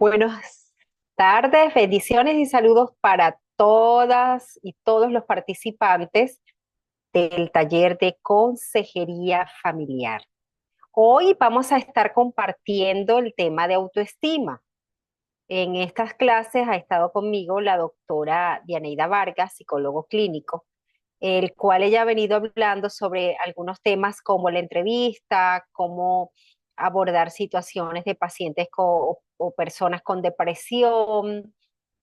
Buenas tardes, bendiciones y saludos para todas y todos los participantes del taller de consejería familiar. Hoy vamos a estar compartiendo el tema de autoestima. En estas clases ha estado conmigo la doctora Dianeida Vargas, psicólogo clínico, el cual ella ha venido hablando sobre algunos temas como la entrevista, cómo abordar situaciones de pacientes o personas con depresión,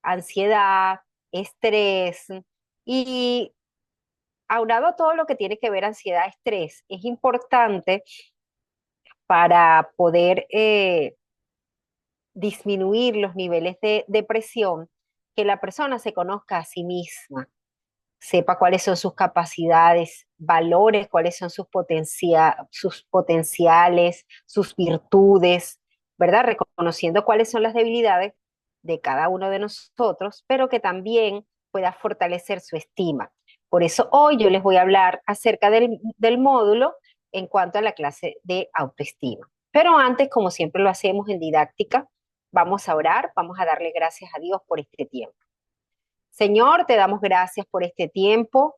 ansiedad, estrés. Y aunado a todo lo que tiene que ver ansiedad, estrés, es importante para poder disminuir los niveles de depresión, que la persona se conozca a sí misma, sepa cuáles son sus capacidades, valores, cuáles son sus potenciales, sus virtudes, ¿verdad? Reconociendo cuáles son las debilidades de cada uno de nosotros, pero que también pueda fortalecer su estima. Por eso hoy yo les voy a hablar acerca del módulo en cuanto a la clase de autoestima. Pero antes, como siempre lo hacemos en didáctica, vamos a orar, vamos a darle gracias a Dios por este tiempo. Señor, te damos gracias por este tiempo.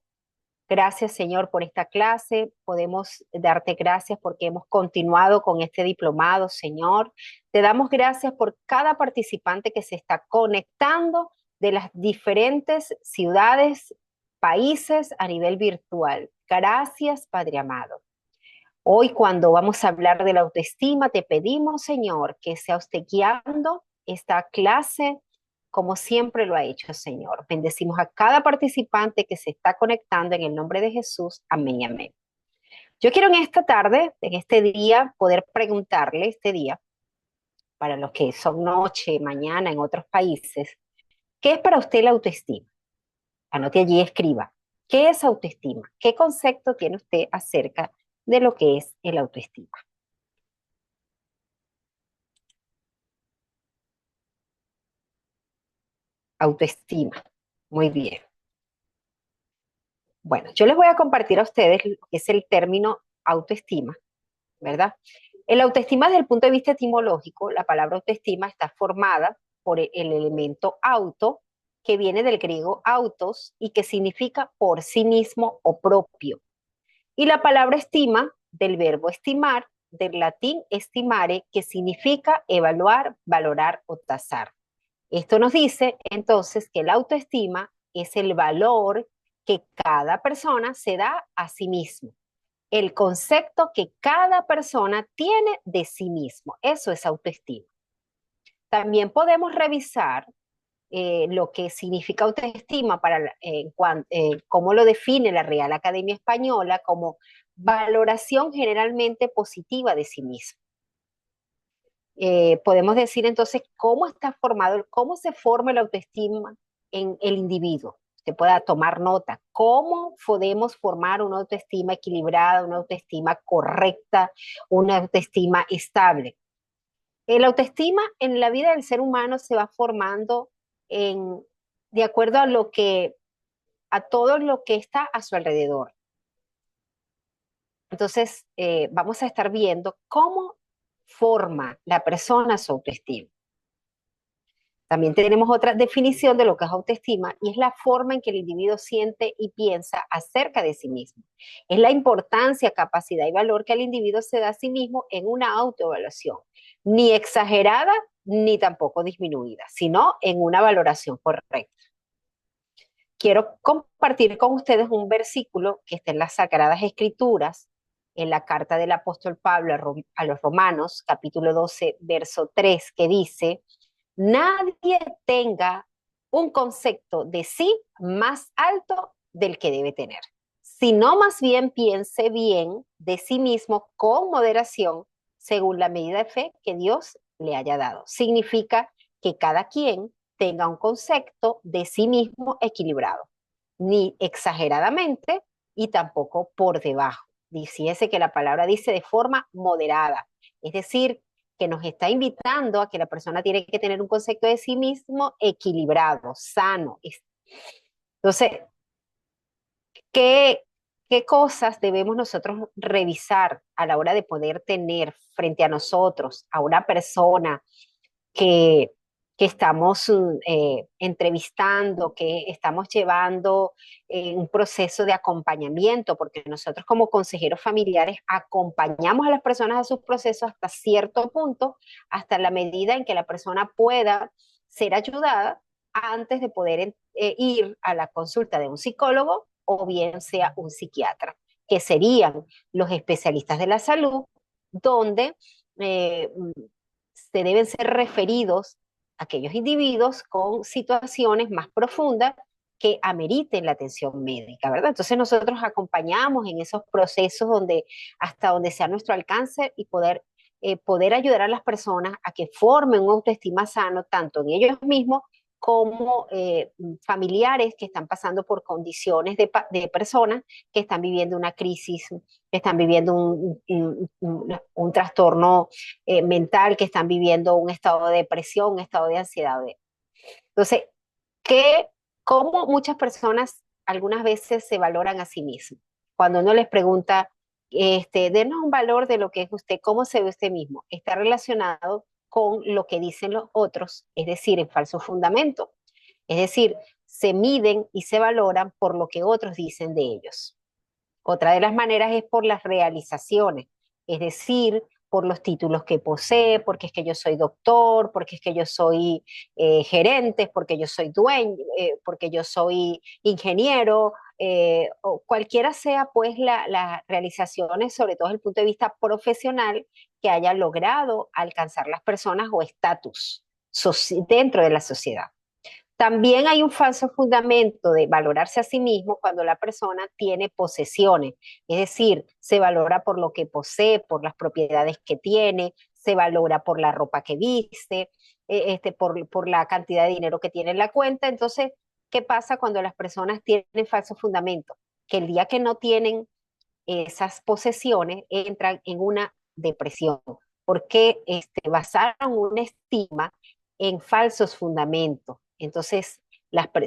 Gracias, Señor, por esta clase. Podemos darte gracias porque hemos continuado con este diplomado, Señor. Te damos gracias por cada participante que se está conectando de las diferentes ciudades, países a nivel virtual. Gracias, Padre amado. Hoy, cuando vamos a hablar de la autoestima, te pedimos, Señor, que sea usted guiando esta clase como siempre lo ha hecho, Señor. Bendecimos a cada participante que se está conectando en el nombre de Jesús. Amén y amén. Yo quiero en esta tarde, en este día, poder preguntarle este día, para los que son noche, mañana en otros países, ¿qué es para usted la autoestima? Anote allí y escriba. ¿Qué es autoestima? ¿Qué concepto tiene usted acerca de lo que es el autoestima? Autoestima. Muy bien. Bueno, yo les voy a compartir a ustedes lo que es el término autoestima, ¿verdad? El autoestima desde el punto de vista etimológico, la palabra autoestima está formada por el elemento auto, que viene del griego autos y que significa por sí mismo o propio. Y la palabra estima, del verbo estimar, del latín estimare, que significa evaluar, valorar o tasar. Esto nos dice entonces que la autoestima es el valor que cada persona se da a sí mismo, el concepto que cada persona tiene de sí mismo. Eso es autoestima. También podemos revisar lo que significa autoestima cómo lo define la Real Academia Española como valoración generalmente positiva de sí mismo. Podemos decir entonces cómo está formado, cómo se forma la autoestima en el individuo. Usted pueda tomar nota. ¿Cómo podemos formar una autoestima equilibrada, una autoestima correcta, una autoestima estable? La autoestima en la vida del ser humano se va formando en, de acuerdo a todo lo que está a su alrededor. Entonces, vamos a estar viendo cómo forma la persona su autoestima. También tenemos otra definición de lo que es autoestima y es la forma en que el individuo siente y piensa acerca de sí mismo. Es la importancia, capacidad y valor que el individuo se da a sí mismo en una autoevaluación, ni exagerada ni tampoco disminuida, sino en una valoración correcta. Quiero compartir con ustedes un versículo que está en las Sagradas Escrituras, en la carta del apóstol Pablo a los Romanos, capítulo 12, verso 3, que dice: nadie tenga un concepto de sí más alto del que debe tener, sino más bien piense bien de sí mismo con moderación, según la medida de fe que Dios le haya dado. Significa que cada quien tenga un concepto de sí mismo equilibrado, ni exageradamente y tampoco por debajo. Diciese que la palabra dice de forma moderada, es decir, que nos está invitando a que la persona tiene que tener un concepto de sí mismo equilibrado, sano. Entonces, ¿qué, qué cosas debemos nosotros revisar a la hora de poder tener frente a nosotros a una persona que que estamos entrevistando, que estamos llevando un proceso de acompañamiento, porque nosotros como consejeros familiares acompañamos a las personas a sus procesos hasta cierto punto, hasta la medida en que la persona pueda ser ayudada antes de poder ir a la consulta de un psicólogo o bien sea un psiquiatra, que serían los especialistas de la salud, donde eh, se deben ser referidos a aquellos individuos con situaciones más profundas que ameriten la atención médica, ¿verdad? Entonces nosotros acompañamos en esos procesos donde hasta donde sea nuestro alcance y poder ayudar a las personas a que formen un autoestima sano tanto en ellos mismos como familiares que están pasando por condiciones de personas que están viviendo una crisis, que están viviendo un trastorno mental, que están viviendo un estado de depresión, un estado de ansiedad. Entonces, ¿qué, cómo muchas personas algunas veces se valoran a sí mismos? Cuando uno les pregunta, denos un valor de lo que es usted, cómo se ve usted mismo, está relacionado con lo que dicen los otros, es decir, en falso fundamento. Es decir, se miden y se valoran por lo que otros dicen de ellos. Otra de las maneras es por las realizaciones, es decir, por los títulos que posee, porque es que yo soy doctor, porque es que yo soy gerente, porque yo soy dueño, porque yo soy ingeniero, o cualquiera sea pues las realizaciones, sobre todo desde el punto de vista profesional, que haya logrado alcanzar las personas o estatus dentro de la sociedad. También hay un falso fundamento de valorarse a sí mismo cuando la persona tiene posesiones, es decir, se valora por lo que posee, por las propiedades que tiene, se valora por la ropa que viste, por la cantidad de dinero que tiene en la cuenta. Entonces, ¿qué pasa cuando las personas tienen falso fundamento? Que el día que no tienen esas posesiones entran en una depresión, porque basaron una estima en falsos fundamentos. Entonces,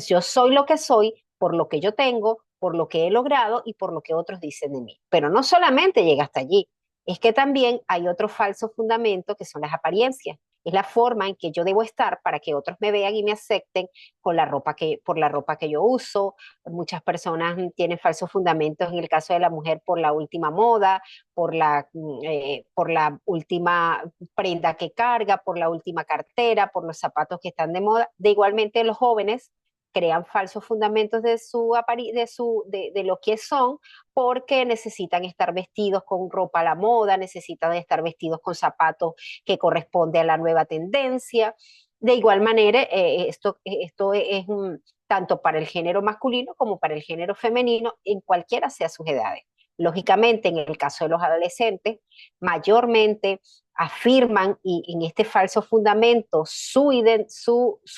yo soy lo que soy por lo que yo tengo, por lo que he logrado y por lo que otros dicen de mí. Pero no solamente llega hasta allí, es que también hay otro falso fundamento que son las apariencias. Es la forma en que yo debo estar para que otros me vean y me acepten por la ropa que yo uso. Muchas personas tienen falsos fundamentos en el caso de la mujer por la última moda, por la última prenda que carga, por la última cartera, por los zapatos que están de moda. De igualmente los jóvenes crean falsos fundamentos de lo que son porque necesitan estar vestidos con ropa a la moda, necesitan estar vestidos con zapatos que corresponden a la nueva tendencia. De igual manera, esto es tanto para el género masculino como para el género femenino, en cualquiera sea sus edades. Lógicamente, en el caso de los adolescentes, mayormente afirman y en este falso fundamento su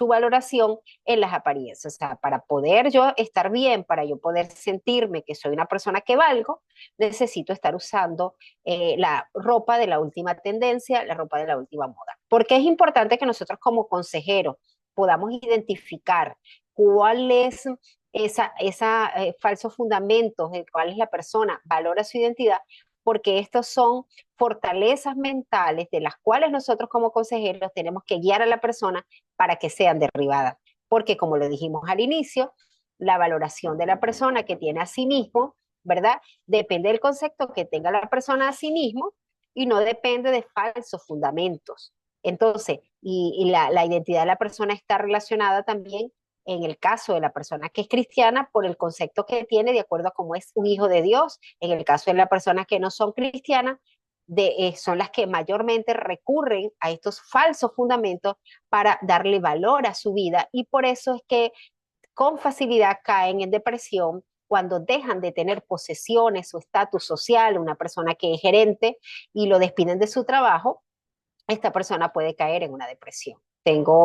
valoración en las apariencias. O sea, para poder yo estar bien, para yo poder sentirme que soy una persona que valgo, necesito estar usando la ropa de la última tendencia, la ropa de la última moda. Porque es importante que nosotros como consejeros podamos identificar cuál es esa falsos fundamentos de cuál es la persona, valora su identidad, porque estos son fortalezas mentales de las cuales nosotros como consejeros tenemos que guiar a la persona para que sean derribadas. Porque como lo dijimos al inicio, la valoración de la persona que tiene a sí mismo, ¿verdad? Depende del concepto que tenga la persona a sí mismo y no depende de falsos fundamentos. Entonces, la identidad de la persona está relacionada también en el caso de la persona que es cristiana por el concepto que tiene de acuerdo a cómo es un hijo de Dios. En el caso de las personas que no son cristianas, son las que mayormente recurren a estos falsos fundamentos para darle valor a su vida y por eso es que con facilidad caen en depresión cuando dejan de tener posesiones o estatus social, una persona que es gerente y lo despiden de su trabajo, esta persona puede caer en una depresión.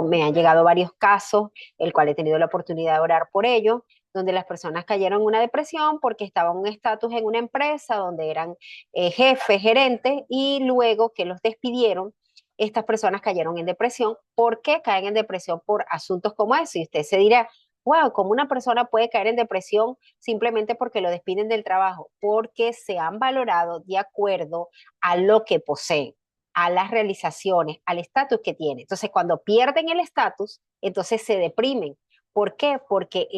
Me han llegado varios casos, el cual he tenido la oportunidad de orar por ellos, donde las personas cayeron en una depresión porque estaban en un estatus en una empresa donde eran jefes, gerentes, y luego que los despidieron, estas personas cayeron en depresión. ¿Por qué caen en depresión? Por asuntos como eso. Y usted se dirá, wow, ¿cómo una persona puede caer en depresión simplemente porque lo despiden del trabajo? Porque se han valorado de acuerdo a lo que poseen. a las realizaciones, al estatus que tiene. Entonces, cuando pierden el estatus, entonces se deprimen. ¿Por qué? Porque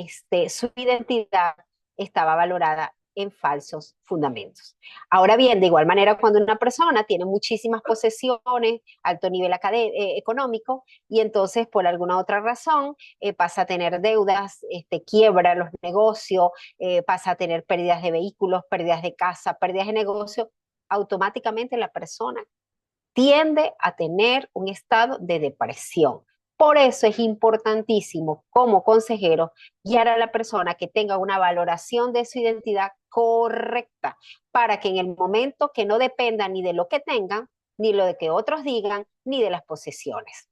su identidad estaba valorada en falsos fundamentos. Ahora bien, de igual manera, cuando una persona tiene muchísimas posesiones, alto nivel económico, y entonces por alguna otra razón pasa a tener deudas, quiebra los negocios, pasa a tener pérdidas de vehículos, pérdidas de casa, pérdidas de negocio, automáticamente la persona tiende a tener un estado de depresión. Por eso es importantísimo como consejero guiar a la persona que tenga una valoración de su identidad correcta para que en el momento que no dependa ni de lo que tengan, ni lo de que otros digan, ni de las posesiones,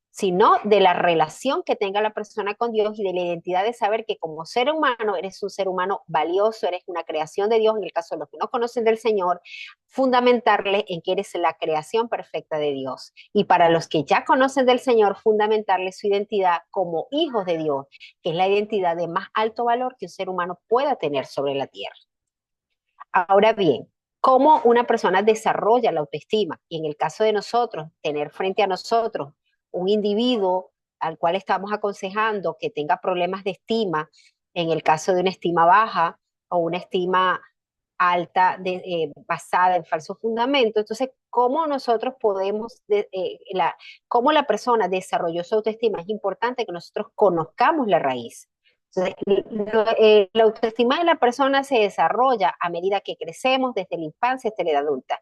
sino de la relación que tenga la persona con Dios y de la identidad de saber que como ser humano eres un ser humano valioso, eres una creación de Dios, en el caso de los que no conocen del Señor, fundamentarle en que eres la creación perfecta de Dios. Y para los que ya conocen del Señor, fundamentarle su identidad como hijos de Dios, que es la identidad de más alto valor que un ser humano pueda tener sobre la tierra. Ahora bien, ¿cómo una persona desarrolla la autoestima? Y en el caso de nosotros, tener frente a nosotros un individuo al cual estamos aconsejando que tenga problemas de estima, en el caso de una estima baja o una estima alta basada en falsos fundamentos. Entonces, ¿cómo nosotros podemos, cómo la persona desarrolló su autoestima? Es importante que nosotros conozcamos la raíz. Entonces, la autoestima de la persona se desarrolla a medida que crecemos desde la infancia hasta la edad adulta.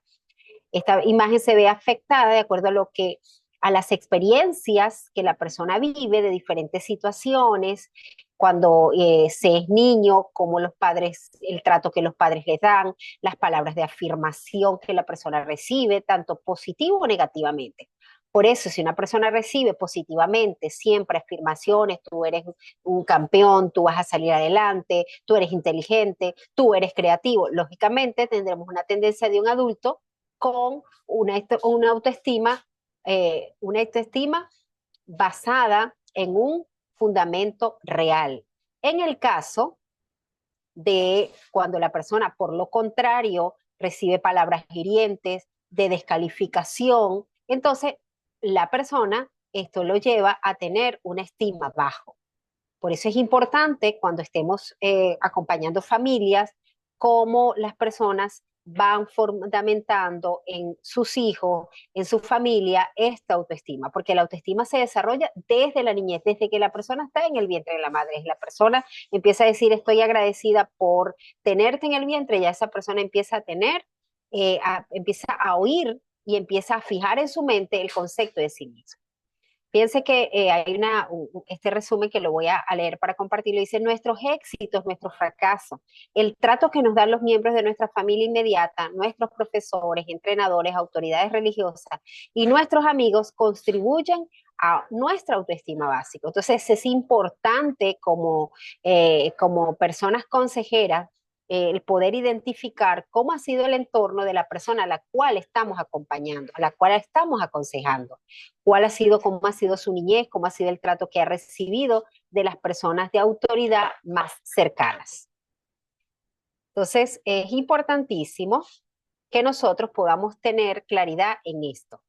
Esta imagen se ve afectada de acuerdo a lo que a las experiencias que la persona vive de diferentes situaciones, cuando se es niño, como los padres, el trato que los padres les dan, las palabras de afirmación que la persona recibe, tanto positivo o negativamente. Por eso, si una persona recibe positivamente siempre afirmaciones, tú eres un campeón, tú vas a salir adelante, tú eres inteligente, tú eres creativo, lógicamente tendremos una tendencia de un adulto con una autoestima basada en un fundamento real. En el caso de cuando la persona, por lo contrario, recibe palabras hirientes, de descalificación, entonces la persona esto lo lleva a tener una estima bajo. Por eso es importante cuando estemos acompañando familias, cómo las personas van fundamentando en sus hijos, en su familia, esta autoestima, porque la autoestima se desarrolla desde la niñez, desde que la persona está en el vientre de la madre. La persona empieza a decir, estoy agradecida por tenerte en el vientre, ya esa persona empieza a tener, empieza a oír y empieza a fijar en su mente el concepto de sí mismo. Piense que hay este resumen que lo voy a leer para compartirlo. Dice, nuestros éxitos, nuestros fracasos, el trato que nos dan los miembros de nuestra familia inmediata, nuestros profesores, entrenadores, autoridades religiosas y nuestros amigos contribuyen a nuestra autoestima básica. Entonces es importante como personas consejeras el poder identificar cómo ha sido el entorno de la persona a la cual estamos acompañando, a la cual estamos aconsejando, cómo ha sido su niñez, cómo ha sido el trato que ha recibido de las personas de autoridad más cercanas. Entonces, es importantísimo que nosotros podamos tener claridad en esto.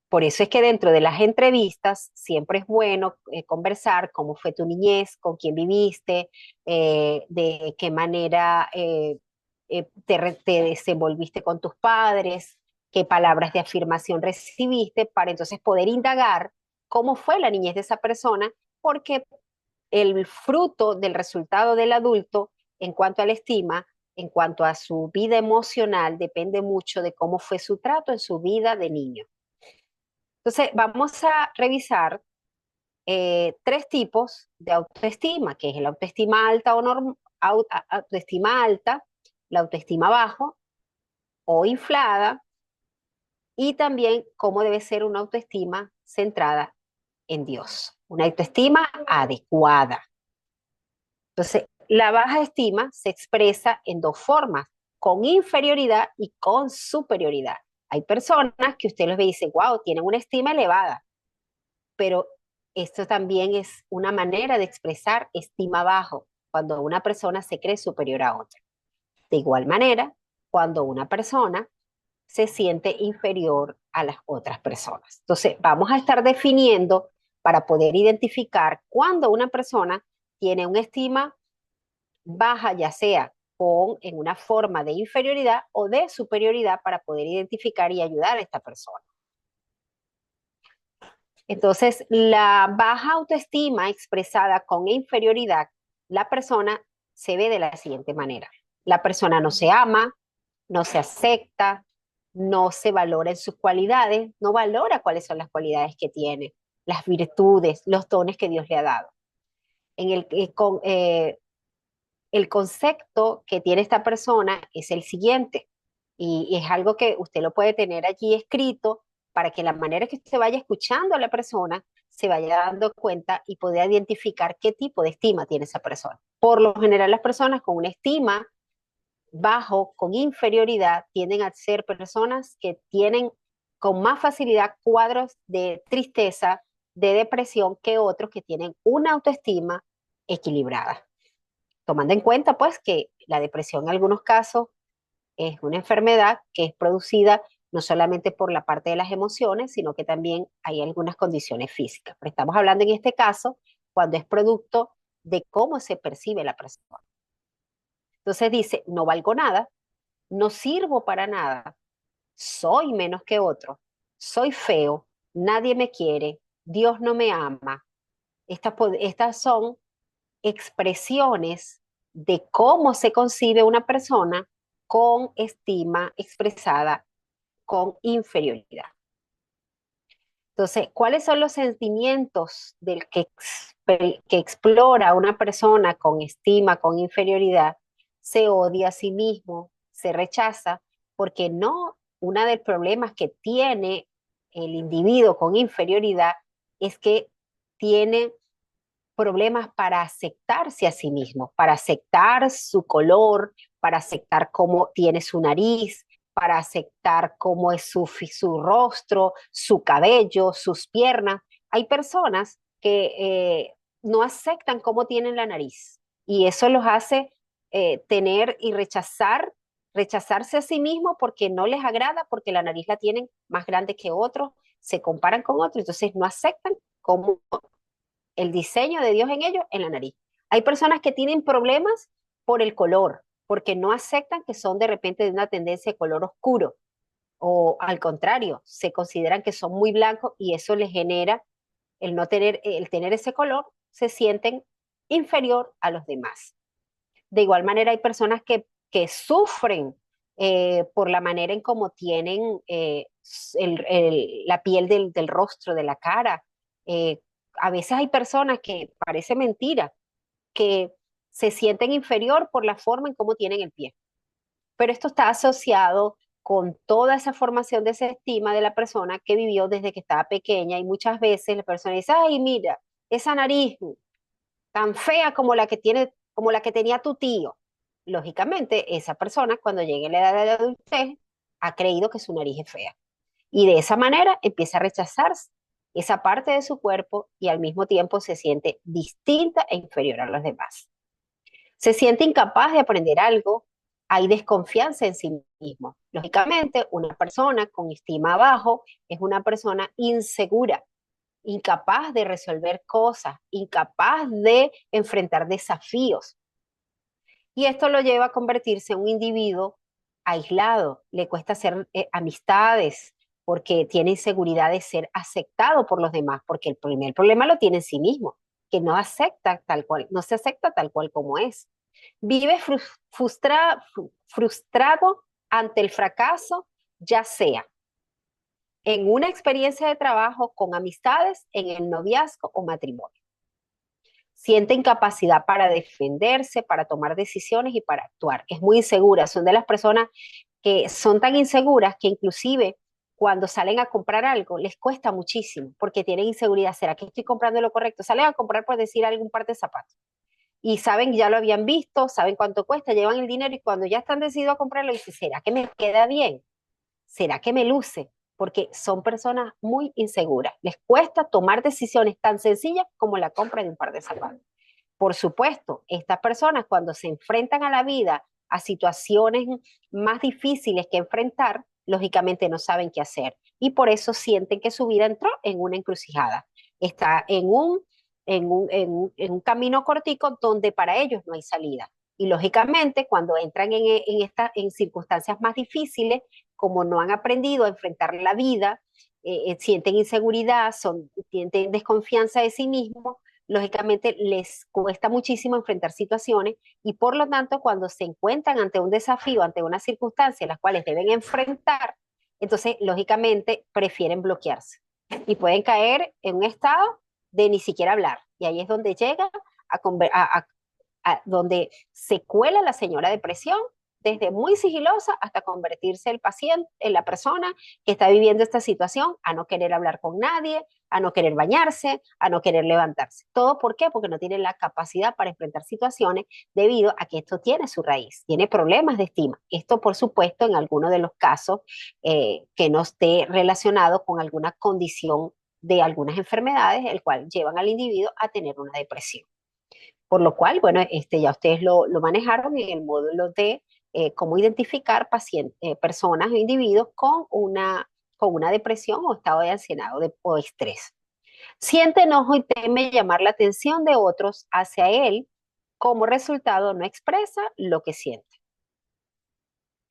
Por eso es que dentro de las entrevistas siempre es bueno conversar cómo fue tu niñez, con quién viviste, de qué manera te desenvolviste con tus padres, qué palabras de afirmación recibiste, para entonces poder indagar cómo fue la niñez de esa persona, porque el fruto del resultado del adulto en cuanto a la estima, en cuanto a su vida emocional, depende mucho de cómo fue su trato en su vida de niño. Entonces, vamos a revisar tres tipos de autoestima, que es la autoestima alta autoestima alta, la autoestima bajo o inflada, y también cómo debe ser una autoestima centrada en Dios, una autoestima adecuada. Entonces, la baja estima se expresa en dos formas, con inferioridad y con superioridad. Hay personas que usted les ve y dice, wow, tienen una estima elevada, pero esto también es una manera de expresar estima bajo, cuando una persona se cree superior a otra. De igual manera, cuando una persona se siente inferior a las otras personas. Entonces, vamos a estar definiendo para poder identificar cuando una persona tiene una estima baja, ya sea en una forma de inferioridad o de superioridad, para poder identificar y ayudar a esta persona. Entonces, la baja autoestima expresada con inferioridad, la persona se ve de la siguiente manera. La persona no se ama, no se acepta, no se valora en sus cualidades, no valora cuáles son las cualidades que tiene, las virtudes, los dones que Dios le ha dado. En el concepto que tiene esta persona es el siguiente, y es algo que usted lo puede tener allí escrito para que la manera que usted vaya escuchando a la persona se vaya dando cuenta y pueda identificar qué tipo de estima tiene esa persona. Por lo general, las personas con una estima bajo, con inferioridad, tienden a ser personas que tienen con más facilidad cuadros de tristeza, de depresión, que otros que tienen una autoestima equilibrada. Tomando en cuenta, pues, que la depresión en algunos casos es una enfermedad que es producida no solamente por la parte de las emociones, sino que también hay algunas condiciones físicas. Pero estamos hablando en este caso cuando es producto de cómo se percibe la persona. Entonces dice, no valgo nada, no sirvo para nada, soy menos que otro, soy feo, nadie me quiere, Dios no me ama. Estas son expresiones de cómo se concibe una persona con estima expresada con inferioridad. Entonces, ¿cuáles son los sentimientos que explora una persona con estima, con inferioridad? Se odia a sí mismo, se rechaza, porque no, uno de los problemas que tiene el individuo con inferioridad es que tiene problemas para aceptarse a sí mismo, para aceptar su color, para aceptar cómo tiene su nariz, para aceptar cómo es su rostro, su cabello, sus piernas. Hay personas que no aceptan cómo tienen la nariz y eso los hace tener y rechazarse a sí mismo porque no les agrada, porque la nariz la tienen más grande que otros, se comparan con otros, entonces no aceptan cómo el diseño de Dios en ellos en la nariz. Hay personas que tienen problemas por el color, porque no aceptan que son de repente de una tendencia de color oscuro, o al contrario, se consideran que son muy blancos y eso les genera el tener ese color, se sienten inferior a los demás. De igual manera, hay personas que sufren por la manera en cómo tienen la piel del rostro, de la cara. Eh, a veces hay personas que, parece mentira, que se sienten inferior por la forma en cómo tienen el pie. Pero esto está asociado con toda esa formación de esa estima de la persona que vivió desde que estaba pequeña, y muchas veces la persona dice, ay, mira, esa nariz tan fea como la que tiene, como la que tenía tu tío. Lógicamente, esa persona cuando llegue a la edad de adultez ha creído que su nariz es fea. Y de esa manera empieza a rechazar esa parte de su cuerpo y al mismo tiempo se siente distinta e inferior a los demás. Se siente incapaz de aprender algo, hay desconfianza en sí mismo. Lógicamente, una persona con estima bajo es una persona insegura, incapaz de resolver cosas, incapaz de enfrentar desafíos. Y esto lo lleva a convertirse en un individuo aislado, le cuesta hacer amistades porque tiene inseguridad de ser aceptado por los demás, porque el primer problema lo tiene en sí mismo, que no acepta tal cual, no se acepta tal cual como es. Vive frustrado ante el fracaso, ya sea en una experiencia de trabajo, con amistades, en el noviazgo o matrimonio. Siente incapacidad para defenderse, para tomar decisiones y para actuar. Es muy insegura. Son de las personas que son tan inseguras que inclusive cuando salen a comprar algo les cuesta muchísimo porque tienen inseguridad. ¿Será que estoy comprando lo correcto? Salen a comprar, por decir, algún par de zapatos y saben, ya lo habían visto, saben cuánto cuesta, llevan el dinero y cuando ya están decididos a comprarlo, dicen, ¿será que me queda bien? ¿Será que me luce? Porque son personas muy inseguras. Les cuesta tomar decisiones tan sencillas como la compra de un par de zapatos. Por supuesto, estas personas cuando se enfrentan a la vida, a situaciones más difíciles que enfrentar, lógicamente no saben qué hacer y por eso sienten que su vida entró en una encrucijada. Está en un camino cortico donde para ellos no hay salida. Y lógicamente cuando entran en circunstancias más difíciles, como no han aprendido a enfrentar la vida, sienten inseguridad, sienten desconfianza de sí mismos, lógicamente les cuesta muchísimo enfrentar situaciones y por lo tanto cuando se encuentran ante un desafío, ante una circunstancia en las cuales deben enfrentar, entonces lógicamente prefieren bloquearse y pueden caer en un estado de ni siquiera hablar. Y ahí es donde llega donde se cuela la señora depresión, desde muy sigilosa hasta convertirse el paciente, en la persona que está viviendo esta situación, a no querer hablar con nadie, a no querer bañarse, a no querer levantarse. ¿Todo por qué? Porque no tiene la capacidad para enfrentar situaciones debido a que esto tiene su raíz, tiene problemas de estima. Esto, por supuesto, en algunos de los casos que no esté relacionado con alguna condición de algunas enfermedades, el cual llevan al individuo a tener una depresión. Por lo cual, bueno, ya ustedes lo manejaron en el módulo de cómo identificar personas o individuos con una depresión o estado de ansiedad o estrés. Siente enojo y teme llamar la atención de otros hacia él, como resultado no expresa lo que siente.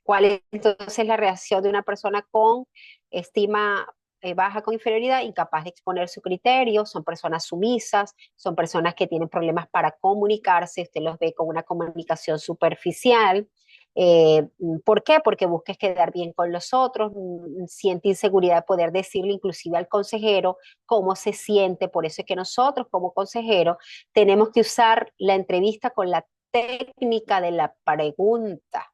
¿Cuál es entonces la reacción de una persona con estima baja, con inferioridad, incapaz de exponer su criterio? Son personas sumisas, son personas que tienen problemas para comunicarse, usted los ve con una comunicación superficial. ¿Por qué? Porque busca quedar bien con los otros, siente inseguridad de poder decirle inclusive al consejero cómo se siente. Por eso es que nosotros como consejeros tenemos que usar la entrevista con la técnica de la pregunta,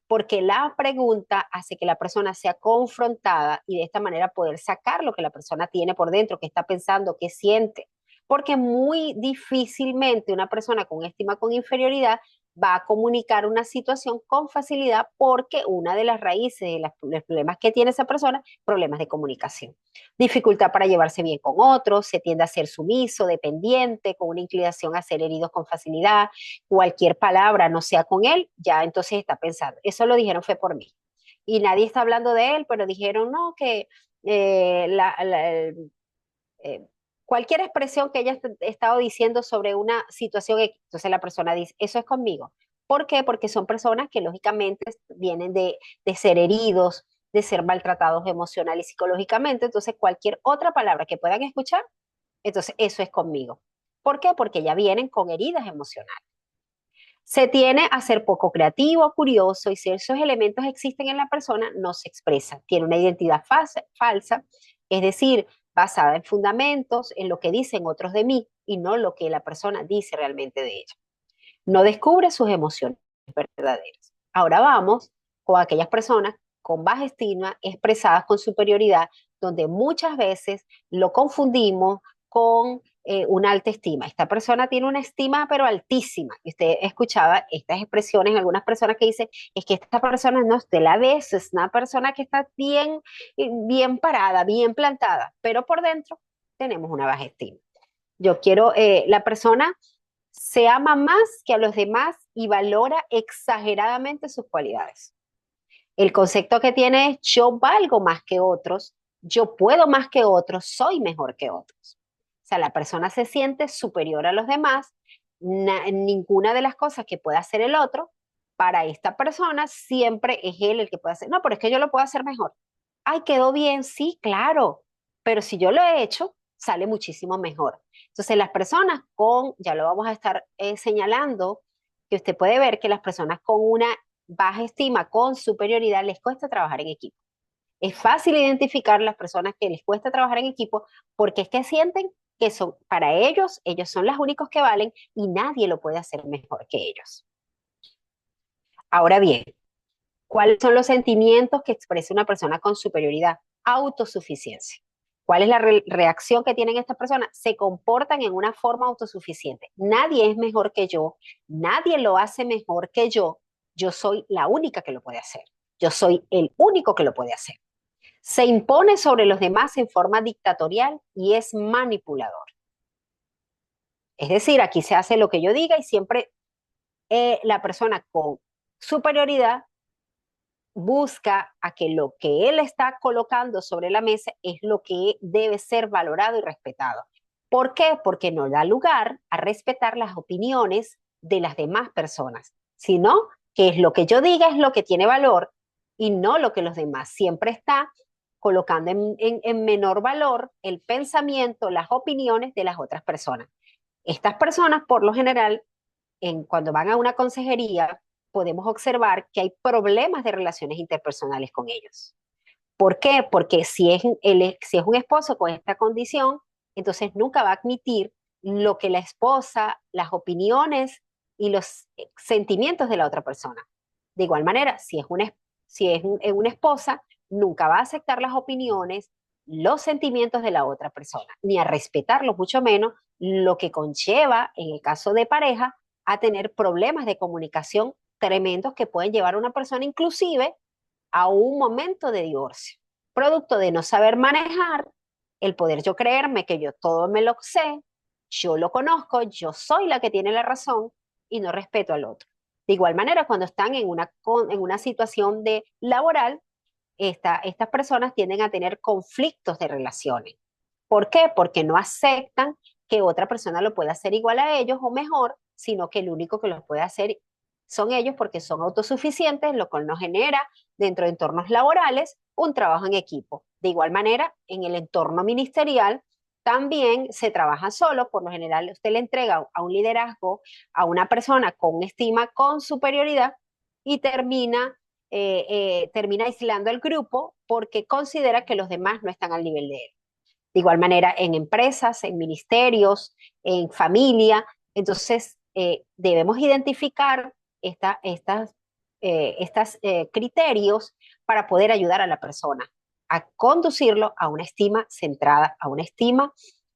porque la pregunta hace que la persona sea confrontada y de esta manera poder sacar lo que la persona tiene por dentro, que está pensando, que siente. Porque muy difícilmente una persona con estima con inferioridad va a comunicar una situación con facilidad porque una de las raíces de los problemas que tiene esa persona, problemas de comunicación. Dificultad para llevarse bien con otros, se tiende a ser sumiso, dependiente, con una inclinación a ser heridos con facilidad, cualquier palabra no sea con él, ya entonces está pensando. Eso lo dijeron fue por mí. Y nadie está hablando de él, pero dijeron, no, que eh, la, la, el, eh, cualquier expresión que ella estado diciendo sobre una situación X, entonces la persona dice, eso es conmigo. ¿Por qué? Porque son personas que lógicamente vienen de ser heridos, de ser maltratados emocional y psicológicamente, entonces cualquier otra palabra que puedan escuchar, entonces eso es conmigo. ¿Por qué? Porque ya vienen con heridas emocionales. Se tiene a ser poco creativo, curioso, y si esos elementos existen en la persona, no se expresa. Tiene una identidad falsa, es decir, basada en fundamentos, en lo que dicen otros de mí y no lo que la persona dice realmente de ella. No descubre sus emociones verdaderas. Ahora vamos con aquellas personas con baja estima expresadas con superioridad, donde muchas veces lo confundimos con una alta estima. Esta persona tiene una estima pero altísima. Y usted escuchaba estas expresiones en algunas personas que dicen, es que esta persona no, usted la ve, es una persona que está bien, bien parada, bien plantada, pero por dentro tenemos una baja estima. Yo quiero, la persona se ama más que a los demás y valora exageradamente sus cualidades. El concepto que tiene es yo valgo más que otros, yo puedo más que otros, soy mejor que otros. O sea, la persona se siente superior a los demás, ninguna de las cosas que pueda hacer el otro, para esta persona siempre es él el que puede hacer. No, pero es que yo lo puedo hacer mejor. Ay, quedó bien, sí, claro, pero si yo lo he hecho, sale muchísimo mejor. Entonces, las personas con, ya lo vamos a estar señalando, que usted puede ver que las personas con una baja estima, con superioridad, les cuesta trabajar en equipo. Es fácil identificar las personas que les cuesta trabajar en equipo porque es que sienten que son, para ellos, ellos son los únicos que valen y nadie lo puede hacer mejor que ellos. Ahora bien, ¿cuáles son los sentimientos que expresa una persona con superioridad? Autosuficiencia. ¿Cuál es la reacción que tienen estas personas? Se comportan en una forma autosuficiente. Nadie es mejor que yo, nadie lo hace mejor que yo soy la única que lo puede hacer, yo soy el único que lo puede hacer. Se impone sobre los demás en forma dictatorial y es manipulador. Es decir, aquí se hace lo que yo diga y siempre la persona con superioridad busca a que lo que él está colocando sobre la mesa es lo que debe ser valorado y respetado. ¿Por qué? Porque no da lugar a respetar las opiniones de las demás personas, sino que es lo que yo diga es lo que tiene valor y no lo que los demás. Siempre está colocando en menor valor el pensamiento, las opiniones de las otras personas. Estas personas, por lo general, cuando van a una consejería, podemos observar que hay problemas de relaciones interpersonales con ellos. ¿Por qué? Porque si es un esposo con esta condición, entonces nunca va a admitir lo que la esposa, las opiniones y los sentimientos de la otra persona. De igual manera, si es una esposa, nunca va a aceptar las opiniones, los sentimientos de la otra persona, ni a respetarlos, mucho menos lo que conlleva, en el caso de pareja, a tener problemas de comunicación tremendos que pueden llevar a una persona inclusive a un momento de divorcio, producto de no saber manejar el poder yo creerme que yo todo me lo sé, yo lo conozco, yo soy la que tiene la razón y no respeto al otro. De igual manera, cuando están en una situación de laboral, estas personas tienden a tener conflictos de relaciones. ¿Por qué? Porque no aceptan que otra persona lo pueda hacer igual a ellos o mejor, sino que el único que los puede hacer son ellos porque son autosuficientes, lo cual nos genera dentro de entornos laborales un trabajo en equipo. De igual manera, en el entorno ministerial también se trabaja solo, por lo general usted le entrega a un liderazgo a una persona con estima, con superioridad y termina aislando al grupo porque considera que los demás no están al nivel de él. De igual manera, en empresas, en ministerios, en familia. Entonces, debemos identificar estas criterios para poder ayudar a la persona a conducirlo a una estima centrada, a una estima,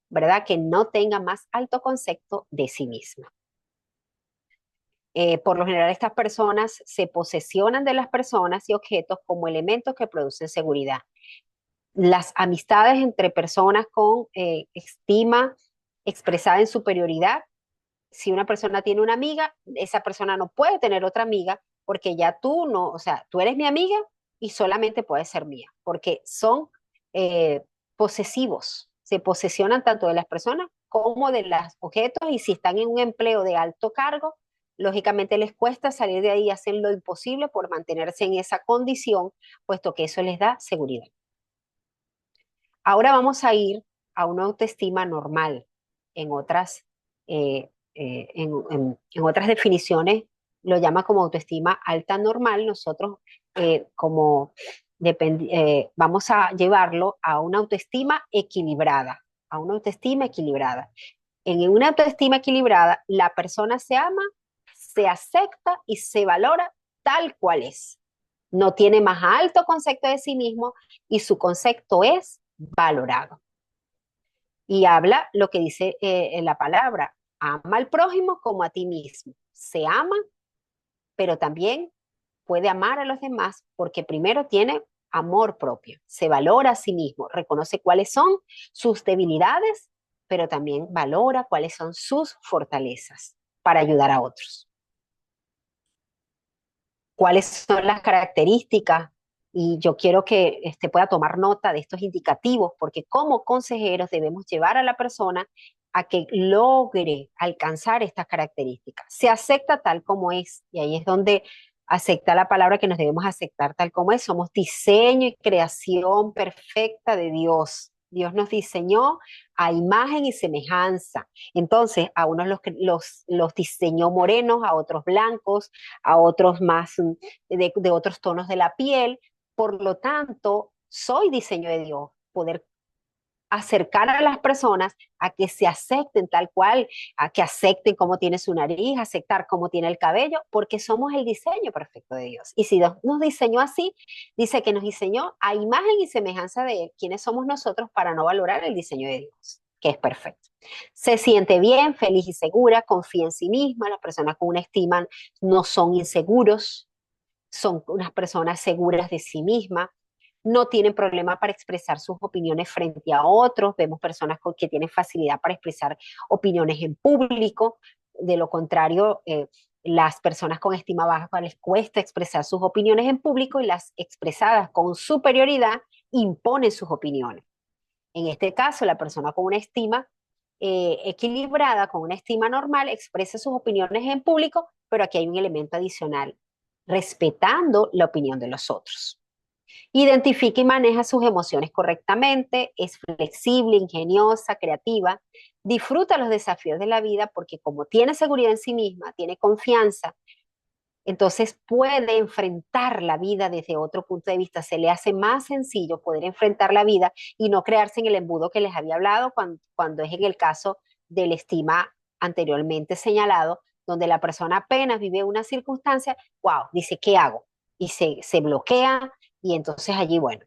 ¿verdad?, que no tenga más alto concepto de sí misma. Por lo general, estas personas se posesionan de las personas y objetos como elementos que producen seguridad. Las amistades entre personas con estima expresada en superioridad. Si una persona tiene una amiga, esa persona no puede tener otra amiga porque ya tú no, o sea, tú eres mi amiga y solamente puedes ser mía, porque son eh, posesivos, se posesionan tanto de las personas como de los objetos y si están en un empleo de alto cargo, lógicamente les cuesta salir de ahí y hacer lo imposible por mantenerse en esa condición, puesto que eso les da seguridad. Ahora vamos a ir a una autoestima normal. En otras, en otras definiciones lo llama como autoestima alta normal. Nosotros vamos a llevarlo a una autoestima equilibrada, a una autoestima equilibrada. En una autoestima equilibrada, la persona se ama, se acepta y se valora tal cual es. No tiene más alto concepto de sí mismo y su concepto es valorado. Y habla lo que dice en la palabra, ama al prójimo como a ti mismo. Se ama, pero también puede amar a los demás porque primero tiene amor propio, se valora a sí mismo, reconoce cuáles son sus debilidades, pero también valora cuáles son sus fortalezas para ayudar a otros. Cuáles son las características y yo quiero que pueda tomar nota de estos indicativos porque como consejeros debemos llevar a la persona a que logre alcanzar estas características. Se acepta tal como es y ahí es donde acepta la palabra que nos debemos aceptar tal como es. Somos diseño y creación perfecta de Dios. Dios nos diseñó a imagen y semejanza. Entonces, a unos los diseñó morenos, a otros blancos, a otros más de otros tonos de la piel. Por lo tanto, soy diseño de Dios, poder acercar a las personas a que se acepten tal cual, a que acepten cómo tiene su nariz, aceptar cómo tiene el cabello, porque somos el diseño perfecto de Dios. Y si Dios nos diseñó así, dice que nos diseñó a imagen y semejanza de Él. ¿Quiénes somos nosotros para no valorar el diseño de Dios, que es perfecto? Se siente bien, feliz y segura, confía en sí misma. Las personas con una estima no son inseguros, son unas personas seguras de sí mismas, no tienen problema para expresar sus opiniones frente a otros, vemos personas que tienen facilidad para expresar opiniones en público, de lo contrario, Las personas con estima baja les cuesta expresar sus opiniones en público y las expresadas con superioridad imponen sus opiniones. En este caso, la persona con una estima equilibrada, con una estima normal, expresa sus opiniones en público, pero aquí hay un elemento adicional, respetando la opinión de los otros. Identifica y maneja sus emociones correctamente, es flexible, ingeniosa, creativa, disfruta los desafíos de la vida porque como tiene seguridad en sí misma, tiene confianza, entonces puede enfrentar la vida desde otro punto de vista. Se le hace más sencillo poder enfrentar la vida y no crearse en el embudo que les había hablado cuando es en el caso del estima anteriormente señalado, donde la persona apenas vive una circunstancia, wow, dice, ¿qué hago? Y se bloquea y entonces allí, bueno,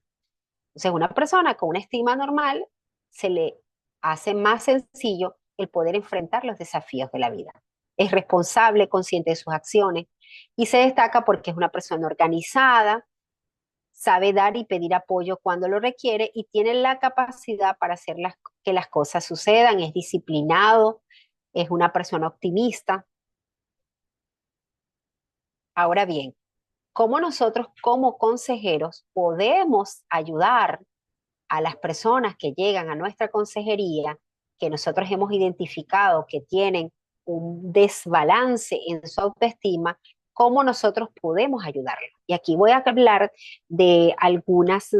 entonces una persona con una estima normal se le hace más sencillo el poder enfrentar los desafíos de la vida. Es responsable, consciente de sus acciones y se destaca porque es una persona organizada, sabe dar y pedir apoyo cuando lo requiere y tiene la capacidad para hacer que las cosas sucedan, es disciplinado, es una persona optimista. Ahora bien, ¿cómo nosotros como consejeros podemos ayudar a las personas que llegan a nuestra consejería, que nosotros hemos identificado que tienen un desbalance en su autoestima, cómo nosotros podemos ayudarlos? Y aquí voy a hablar de algunas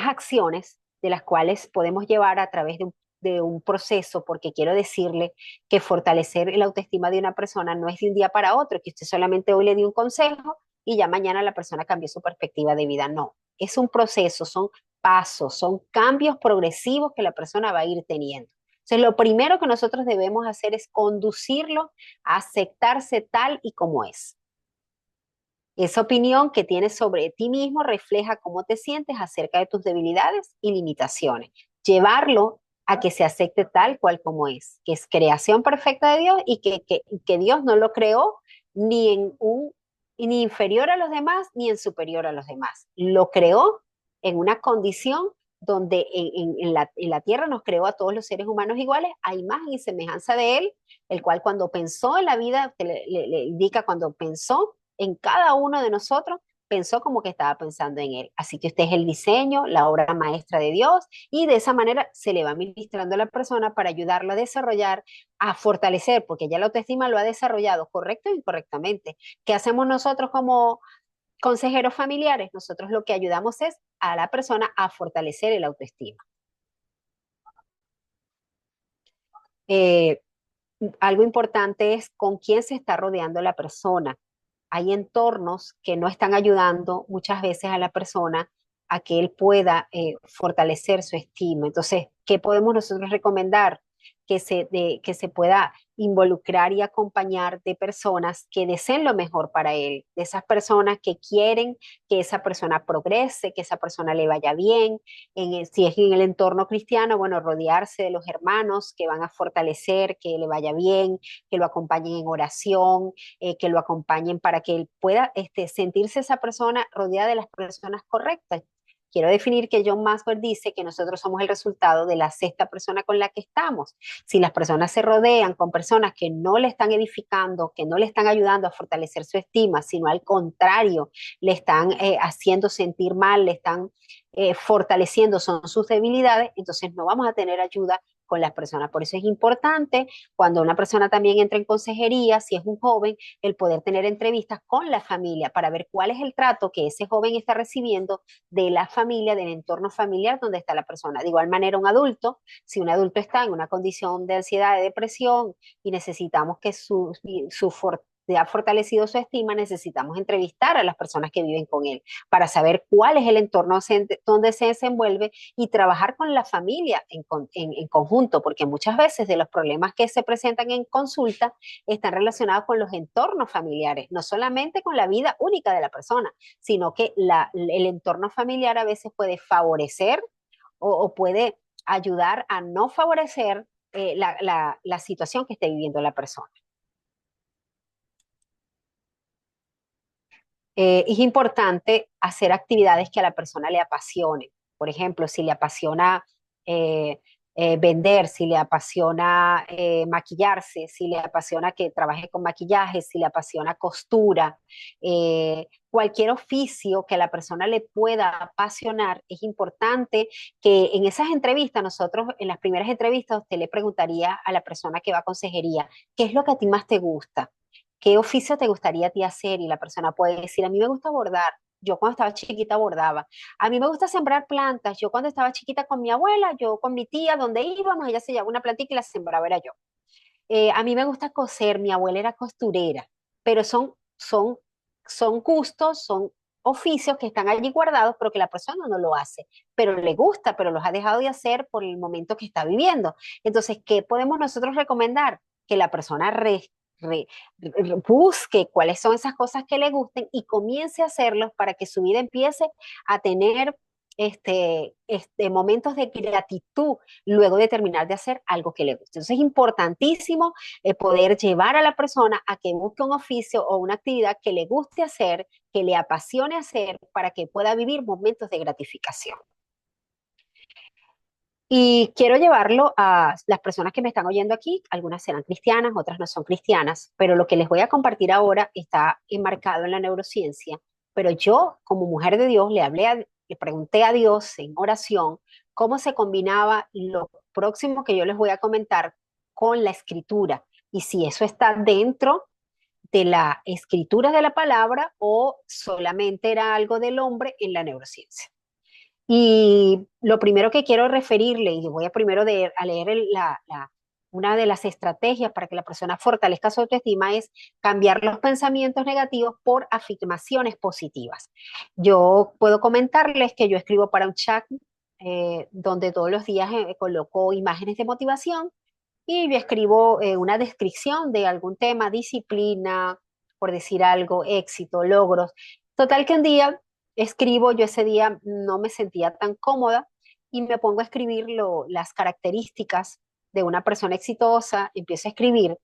acciones de las cuales podemos llevar a través de un proceso, porque quiero decirle que fortalecer la autoestima de una persona no es de un día para otro, que usted solamente hoy le dio un consejo y ya mañana la persona cambió su perspectiva de vida. No, es un proceso, son pasos, son cambios progresivos que la persona va a ir teniendo. Entonces, lo primero que nosotros debemos hacer es conducirlo a aceptarse tal y como es. Esa opinión que tienes sobre ti mismo refleja cómo te sientes acerca de tus debilidades y limitaciones. Llevarlo a que se acepte tal cual como es, que es creación perfecta de Dios y que Dios no lo creó ni ni inferior a los demás ni en superior a los demás. Lo creó en una condición donde en la tierra nos creó a todos los seres humanos iguales, a imagen y semejanza de Él, el cual cuando pensó en la vida, le indica cuando pensó en cada uno de nosotros, pensó como que estaba pensando en él. Así que usted es el diseño, la obra maestra de Dios, y de esa manera se le va ministrando a la persona para ayudarlo a desarrollar, a fortalecer, porque ya la autoestima lo ha desarrollado correcto e incorrectamente. ¿Qué hacemos nosotros como consejeros familiares? Nosotros lo que ayudamos es a la persona a fortalecer el autoestima. Eh, Algo importante es con quién se está rodeando la persona. Hay entornos que no están ayudando muchas veces a la persona a que él pueda fortalecer su estima. Entonces, ¿qué podemos nosotros recomendar? Que se pueda involucrar y acompañar de personas que deseen lo mejor para él, de esas personas que quieren que esa persona progrese, que esa persona le vaya bien. Si es en el entorno cristiano, bueno, rodearse de los hermanos que van a fortalecer, que le vaya bien, que lo acompañen en oración, que lo acompañen para que él pueda sentirse esa persona rodeada de las personas correctas. Quiero definir que John Maxwell dice que nosotros somos el resultado de la sexta persona con la que estamos. Si las personas se rodean con personas que no le están edificando, que no le están ayudando a fortalecer su estima, sino al contrario, le están haciendo sentir mal, le están fortaleciendo son sus debilidades, entonces no vamos a tener ayuda con las personas. Por eso es importante cuando una persona también entra en consejería, si es un joven, el poder tener entrevistas con la familia para ver cuál es el trato que ese joven está recibiendo de la familia, del entorno familiar donde está la persona. De igual manera, un adulto, si un adulto está en una condición de ansiedad, de depresión y necesitamos que su ha fortalecido su estima, necesitamos entrevistar a las personas que viven con él para saber cuál es el entorno donde se desenvuelve y trabajar con la familia en conjunto, porque muchas veces de los problemas que se presentan en consulta están relacionados con los entornos familiares, no solamente con la vida única de la persona, sino que el entorno familiar a veces puede favorecer o puede ayudar a no favorecer la situación que esté viviendo la persona. Es importante hacer actividades que a la persona le apasionen. Por ejemplo, si le apasiona vender, si le apasiona maquillarse, si le apasiona que trabaje con maquillaje, si le apasiona costura, cualquier oficio que a la persona le pueda apasionar, es importante que en esas entrevistas, nosotros en las primeras entrevistas, usted le preguntaría a la persona que va a consejería, ¿qué es lo que a ti más te gusta? ¿Qué oficio te gustaría a ti hacer? Y la persona puede decir, a mí me gusta bordar. Yo cuando estaba chiquita bordaba. A mí me gusta sembrar plantas. Yo cuando estaba chiquita con mi abuela, yo con mi tía, donde íbamos, ella se llevaba una plantita y la sembraba era yo. A mí me gusta coser. Mi abuela era costurera. Pero son gustos, son oficios que están allí guardados, pero que la persona no lo hace. Pero le gusta, pero los ha dejado de hacer por el momento que está viviendo. Entonces, ¿qué podemos nosotros recomendar? Que la persona re- busque cuáles son esas cosas que le gusten y comience a hacerlos para que su vida empiece a tener momentos de gratitud luego de terminar de hacer algo que le guste. Entonces es importantísimo poder llevar a la persona a que busque un oficio o una actividad que le guste hacer, que le apasione hacer para que pueda vivir momentos de gratificación. Y quiero llevarlo a las personas que me están oyendo aquí, algunas serán cristianas, otras no son cristianas, pero lo que les voy a compartir ahora está enmarcado en la neurociencia. Pero yo, como mujer de Dios, le pregunté a Dios en oración cómo se combinaba lo próximo que yo les voy a comentar con la escritura y si eso está dentro de la escritura de la palabra o solamente era algo del hombre en la neurociencia. Y lo primero que quiero referirle, y voy a primero a leer una de las estrategias para que la persona fortalezca su autoestima, es cambiar los pensamientos negativos por afirmaciones positivas. Yo puedo comentarles que yo escribo para un chat donde todos los días coloco imágenes de motivación y yo escribo una descripción de algún tema, disciplina, por decir algo, éxito, logros. Total que un día escribo, yo ese día no me sentía tan cómoda y me pongo a escribir las características de una persona exitosa, empiezo a escribir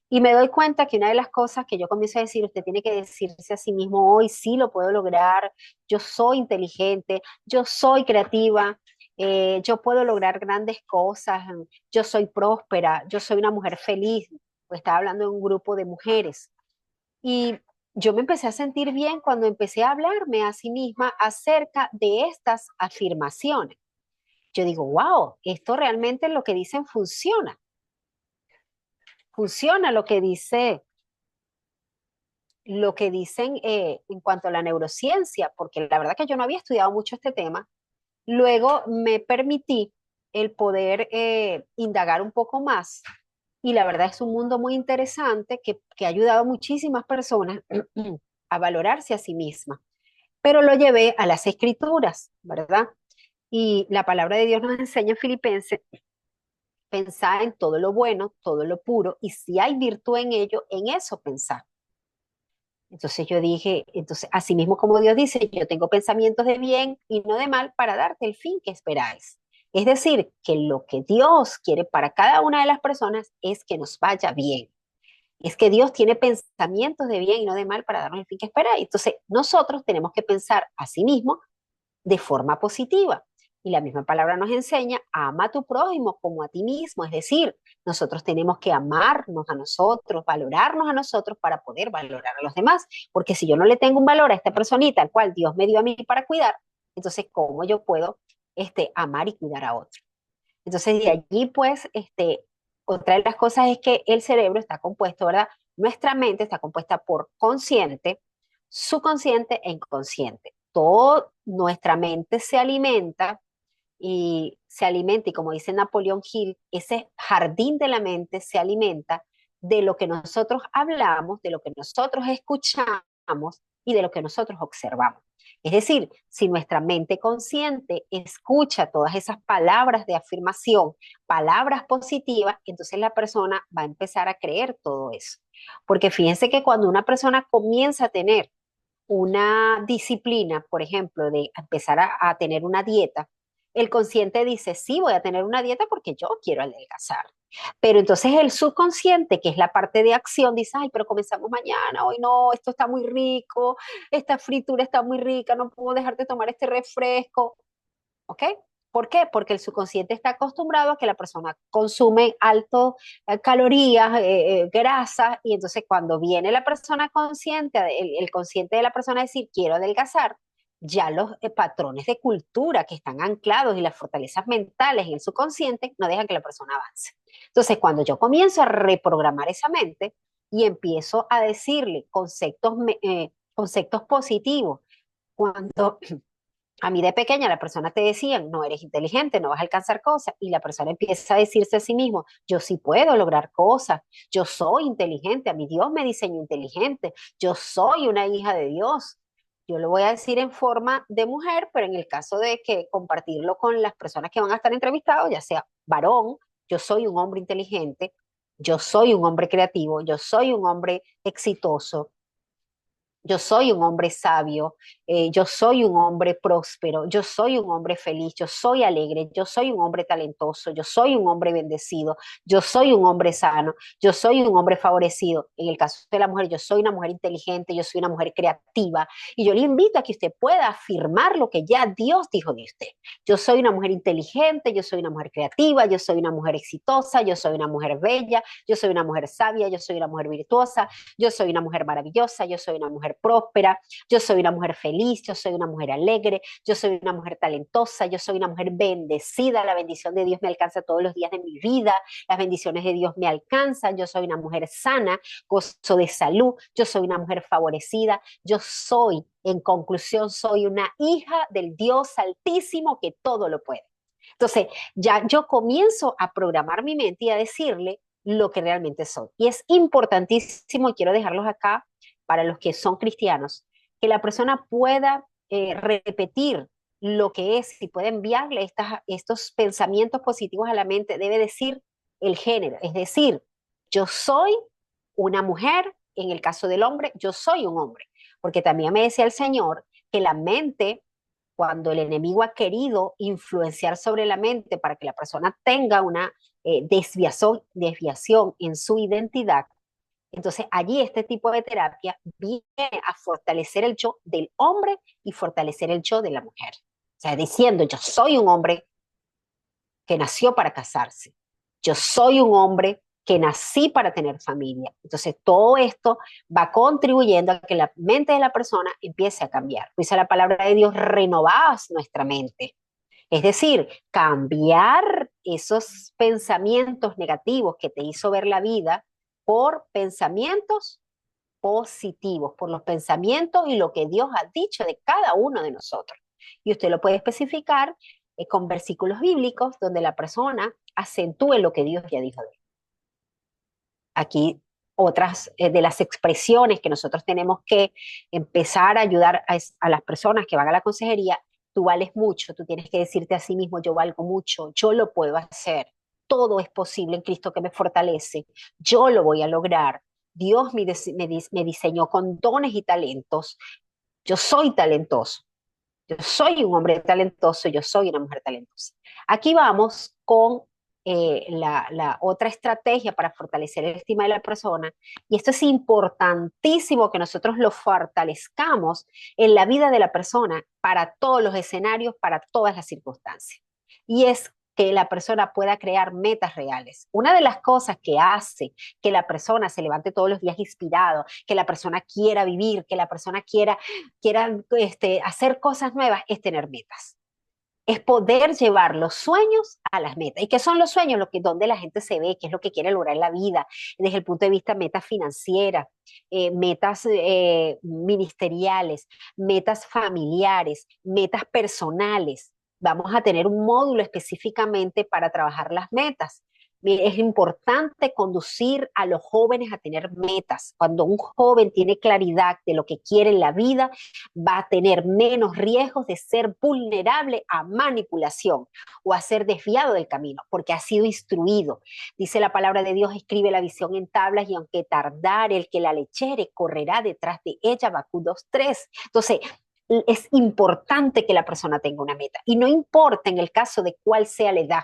y me doy cuenta que una de las cosas que yo comienzo a decir, usted tiene que decirse a sí mismo, hoy sí lo puedo lograr, yo soy inteligente, yo soy creativa, yo puedo lograr grandes cosas, yo soy próspera, yo soy una mujer feliz. Pues estaba hablando de un grupo de mujeres. Y yo me empecé a sentir bien cuando empecé a hablarme a sí misma acerca de estas afirmaciones. Yo digo, wow, esto realmente lo que dicen funciona. Funciona lo que dicen en cuanto a la neurociencia, porque la verdad que yo no había estudiado mucho este tema. Luego me permití el poder indagar un poco más y la verdad es un mundo muy interesante que ha ayudado a muchísimas personas a valorarse a sí mismas. Pero lo llevé a las escrituras, ¿verdad? Y la palabra de Dios nos enseña en Filipenses, pensar en todo lo bueno, todo lo puro, y si hay virtud en ello, en eso pensar. Entonces yo dije, entonces, así mismo como Dios dice, yo tengo pensamientos de bien y no de mal para darte el fin que esperáis. Es decir, que lo que Dios quiere para cada una de las personas es que nos vaya bien. Es que Dios tiene pensamientos de bien y no de mal para darnos el fin que esperáis. Entonces nosotros tenemos que pensar a sí mismo de forma positiva. Y la misma palabra nos enseña, ama a tu prójimo como a ti mismo. Es decir, nosotros tenemos que amarnos a nosotros, valorarnos a nosotros para poder valorar a los demás. Porque si yo no le tengo un valor a esta personita al cual Dios me dio a mí para cuidar, entonces, ¿cómo yo puedo amar y cuidar a otro? Entonces, de allí, pues, otra de las cosas es que el cerebro está compuesto, ¿verdad? Nuestra mente está compuesta por consciente, subconsciente e inconsciente. Todo nuestra mente se alimenta, y como dice Napoleón Hill, ese jardín de la mente se alimenta de lo que nosotros hablamos, de lo que nosotros escuchamos y de lo que nosotros observamos. Es decir, si nuestra mente consciente escucha todas esas palabras de afirmación, palabras positivas, entonces la persona va a empezar a creer todo eso. Porque fíjense que cuando una persona comienza a tener una disciplina, por ejemplo, de empezar a tener una dieta, el consciente dice, sí, voy a tener una dieta porque yo quiero adelgazar. Pero entonces el subconsciente, que es la parte de acción, dice, ay, pero comenzamos mañana, hoy no, esto está muy rico, esta fritura está muy rica, no puedo dejar de tomar este refresco, ¿ok? ¿Por qué? Porque el subconsciente está acostumbrado a que la persona consume alto calorías, grasas, y entonces cuando viene la persona consciente, el consciente de la persona a decir, quiero adelgazar, ya los patrones de cultura que están anclados y las fortalezas mentales en el subconsciente no dejan que la persona avance. Entonces, cuando yo comienzo a reprogramar esa mente y empiezo a decirle conceptos positivos, cuando a mí de pequeña la persona te decían, no eres inteligente, no vas a alcanzar cosas, y la persona empieza a decirse a sí mismo, yo sí puedo lograr cosas, yo soy inteligente, a mi Dios me diseñó inteligente, yo soy una hija de Dios. Yo lo voy a decir en forma de mujer, pero en el caso de que compartirlo con las personas que van a estar entrevistados, ya sea varón, yo soy un hombre inteligente, yo soy un hombre creativo, yo soy un hombre exitoso, yo soy un hombre sabio, yo soy un hombre próspero, yo soy un hombre feliz, yo soy alegre, yo soy un hombre talentoso, yo soy un hombre bendecido, yo soy un hombre sano, yo soy un hombre favorecido. En el caso de la mujer, yo soy una mujer inteligente, yo soy una mujer creativa, y yo le invito a que usted pueda afirmar lo que ya Dios dijo de usted. Yo soy una mujer inteligente, yo soy una mujer creativa, yo soy una mujer exitosa, yo soy una mujer bella, yo soy una mujer sabia, yo soy una mujer virtuosa, yo soy una mujer maravillosa, yo soy una mujer próspera, yo soy una mujer feliz, yo soy una mujer alegre, yo soy una mujer talentosa, yo soy una mujer bendecida, la bendición de Dios me alcanza todos los días de mi vida, las bendiciones de Dios me alcanzan, yo soy una mujer sana, gozo de salud, yo soy una mujer favorecida, yo soy, en conclusión, soy una hija del Dios Altísimo que todo lo puede. Entonces, ya yo comienzo a programar mi mente y a decirle lo que realmente soy. Y es importantísimo, y quiero dejarlos acá para los que son cristianos, que la persona pueda repetir lo que es y puede enviarle estos pensamientos positivos a la mente, debe decir el género, es decir, yo soy una mujer, en el caso del hombre, yo soy un hombre, porque también me decía el Señor que la mente, cuando el enemigo ha querido influenciar sobre la mente para que la persona tenga una desviación en su identidad, entonces allí este tipo de terapia viene a fortalecer el yo del hombre y fortalecer el yo de la mujer. O sea, diciendo, yo soy un hombre que nació para casarse, yo soy un hombre que nací para tener familia. Entonces todo esto va contribuyendo a que la mente de la persona empiece a cambiar. Dice la palabra de Dios, renovás nuestra mente. Es decir, cambiar esos pensamientos negativos que te hizo ver la vida por pensamientos positivos, por los pensamientos y lo que Dios ha dicho de cada uno de nosotros. Y usted lo puede especificar con versículos bíblicos donde la persona acentúe lo que Dios ya dijo de él. Aquí otras de las expresiones que nosotros tenemos que empezar a ayudar a las personas que van a la consejería. Tú vales mucho, tú tienes que decirte a sí mismo, yo valgo mucho, yo lo puedo hacer, todo es posible en Cristo que me fortalece, yo lo voy a lograr. Dios me diseñó con dones y talentos, yo soy talentoso, yo soy un hombre talentoso, yo soy una mujer talentosa. Aquí vamos con la otra estrategia para fortalecer el estima de la persona, y esto es importantísimo que nosotros lo fortalezcamos en la vida de la persona para todos los escenarios, para todas las circunstancias. Y es que la persona pueda crear metas reales. Una de las cosas que hace que la persona se levante todos los días inspirado, que la persona quiera vivir, que la persona quiera hacer cosas nuevas, es tener metas. Es poder llevar los sueños a las metas. ¿Y qué son los sueños? Donde la gente se ve, qué es lo que quiere lograr en la vida, desde el punto de vista metas financieras, metas ministeriales, metas familiares, metas personales. Vamos a tener un módulo específicamente para trabajar las metas. Es importante conducir a los jóvenes a tener metas. Cuando un joven tiene claridad de lo que quiere en la vida, va a tener menos riesgos de ser vulnerable a manipulación o a ser desviado del camino, porque ha sido instruido. Dice la palabra de Dios, escribe la visión en tablas y aunque tardare el que la leyere, correrá detrás de ella. Habacuc 2:3. Entonces, es importante que la persona tenga una meta y no importa en el caso de cuál sea la edad.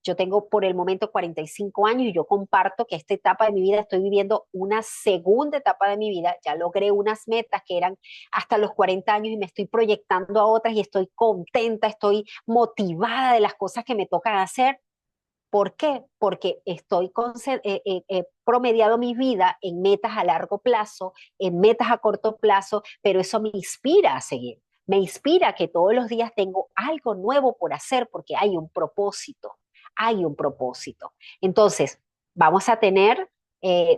Yo tengo por el momento 45 años y yo comparto que esta etapa de mi vida estoy viviendo una segunda etapa de mi vida. Ya logré unas metas que eran hasta los 40 años y me estoy proyectando a otras y estoy contenta, estoy motivada de las cosas que me tocan hacer. ¿Por qué? Porque he promediado mi vida en metas a largo plazo, en metas a corto plazo, pero eso me inspira a seguir. Me inspira que todos los días tengo algo nuevo por hacer porque hay un propósito, hay un propósito. Entonces, vamos a tener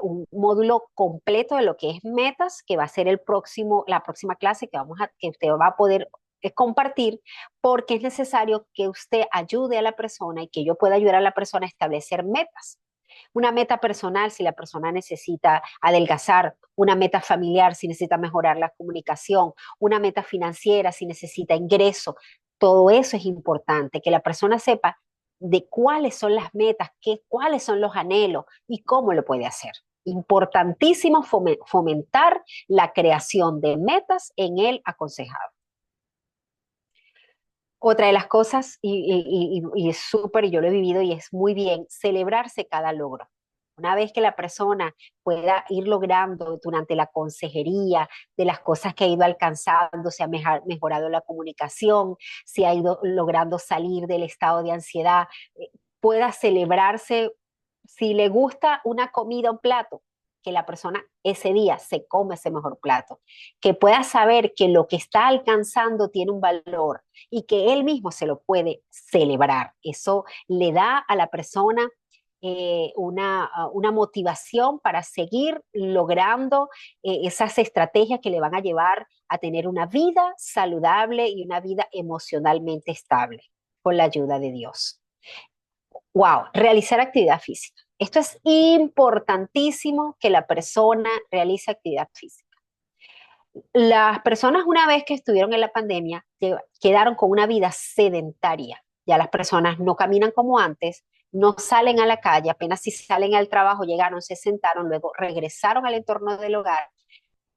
un módulo completo de lo que es metas, que va a ser la próxima clase que usted va a poder compartir, porque es necesario que usted ayude a la persona y que yo pueda ayudar a la persona a establecer metas. Una meta personal si la persona necesita adelgazar, una meta familiar si necesita mejorar la comunicación, una meta financiera si necesita ingreso. Todo eso es importante, que la persona sepa de cuáles son las metas, cuáles son los anhelos y cómo lo puede hacer. Importantísimo fomentar la creación de metas en el aconsejado. Otra de las cosas, y es súper, y yo lo he vivido y es muy bien, celebrarse cada logro. Una vez que la persona pueda ir logrando durante la consejería de las cosas que ha ido alcanzando, se ha mejorado la comunicación, se ha ido logrando salir del estado de ansiedad, pueda celebrarse si le gusta una comida, un plato, que la persona ese día se come ese mejor plato, que pueda saber que lo que está alcanzando tiene un valor y que él mismo se lo puede celebrar. Eso le da a la persona una motivación para seguir logrando esas estrategias que le van a llevar a tener una vida saludable y una vida emocionalmente estable con la ayuda de Dios. Wow, realizar actividad física. Esto es importantísimo que la persona realice actividad física. Las personas una vez que estuvieron en la pandemia quedaron con una vida sedentaria. Ya las personas no caminan como antes, no salen a la calle, apenas si salen al trabajo, llegaron, se sentaron, luego regresaron al entorno del hogar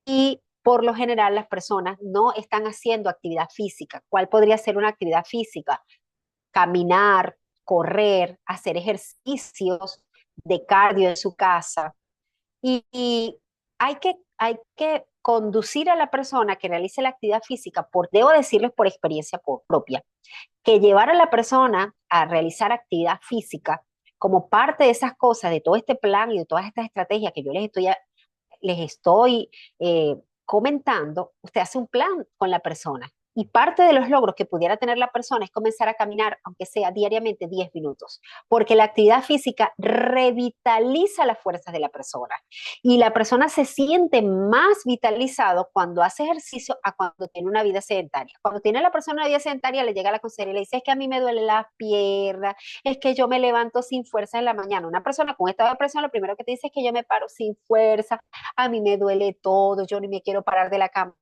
y por lo general las personas no están haciendo actividad física. ¿Cuál podría ser una actividad física? Caminar, correr, hacer ejercicios de cardio en su casa. Y hay que conducir a la persona que realice la actividad física, debo decirles por experiencia propia, que llevar a la persona a realizar actividad física como parte de esas cosas, de todo este plan y de todas estas estrategias que yo les estoy comentando, usted hace un plan con la persona. Y parte de los logros que pudiera tener la persona es comenzar a caminar, aunque sea diariamente 10 minutos, porque la actividad física revitaliza las fuerzas de la persona y la persona se siente más vitalizado cuando hace ejercicio a cuando tiene una vida sedentaria. Cuando tiene la persona una vida sedentaria, le llega a la consejería y le dice, es que a mí me duele la pierna, es que yo me levanto sin fuerza en la mañana. Una persona con estado de depresión, lo primero que te dice es que yo me paro sin fuerza, a mí me duele todo, yo ni me quiero parar de la cama.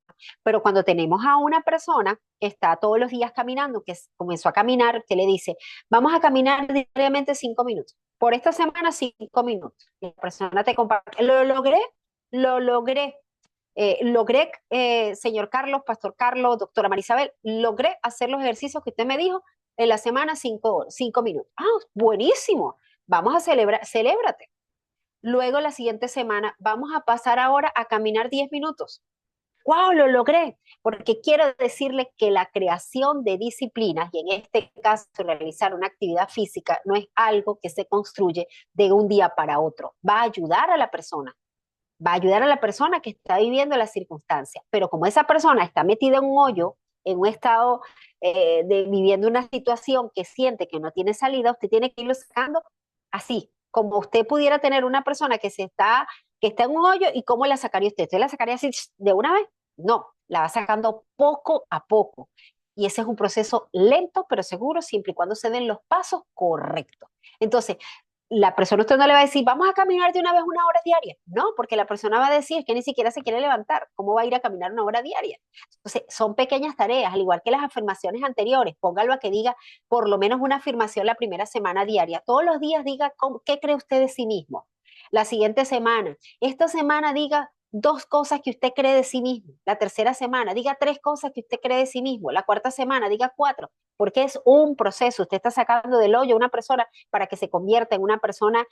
Pero cuando tenemos a una persona que está todos los días caminando, comenzó a caminar, que le dice, vamos a caminar diariamente 5 minutos. Por esta semana, 5 minutos. Y la persona te comparte, lo logré. Logré, señor Carlos, Pastor Carlos, doctora Marisabel, logré hacer los ejercicios que usted me dijo en la semana 5 minutos. Ah, buenísimo. Vamos a celebrar, celébrate. Luego la siguiente semana vamos a pasar ahora a caminar 10 minutos. ¡Wow! Lo logré, porque quiero decirle que la creación de disciplinas, y en este caso realizar una actividad física, no es algo que se construye de un día para otro. Va a ayudar a la persona, va a ayudar a la persona que está viviendo las circunstancias, pero como esa persona está metida en un hoyo, en un estado viviendo una situación que siente que no tiene salida, usted tiene que irlo sacando así, como usted pudiera tener una persona que está en un hoyo y cómo la sacaría usted. ¿Usted la sacaría así de una vez? No, la va sacando poco a poco. Y ese es un proceso lento, pero seguro, siempre y cuando se den los pasos correctos. Entonces, la persona usted no le va a decir, vamos a caminar de una vez 1 hora diaria. No, porque la persona va a decir que ni siquiera se quiere levantar. ¿Cómo va a ir a caminar 1 hora diaria? Entonces, son pequeñas tareas, al igual que las afirmaciones anteriores. Póngalo a que diga por lo menos una afirmación la primera semana diaria. Todos los días diga qué cree usted de sí mismo. La siguiente semana, esta semana diga 2 cosas que usted cree de sí mismo. La tercera semana, diga 3 cosas que usted cree de sí mismo. La cuarta semana, diga 4. porque es un proceso. Usted está sacando del hoyo a una persona para que se convierta en una persona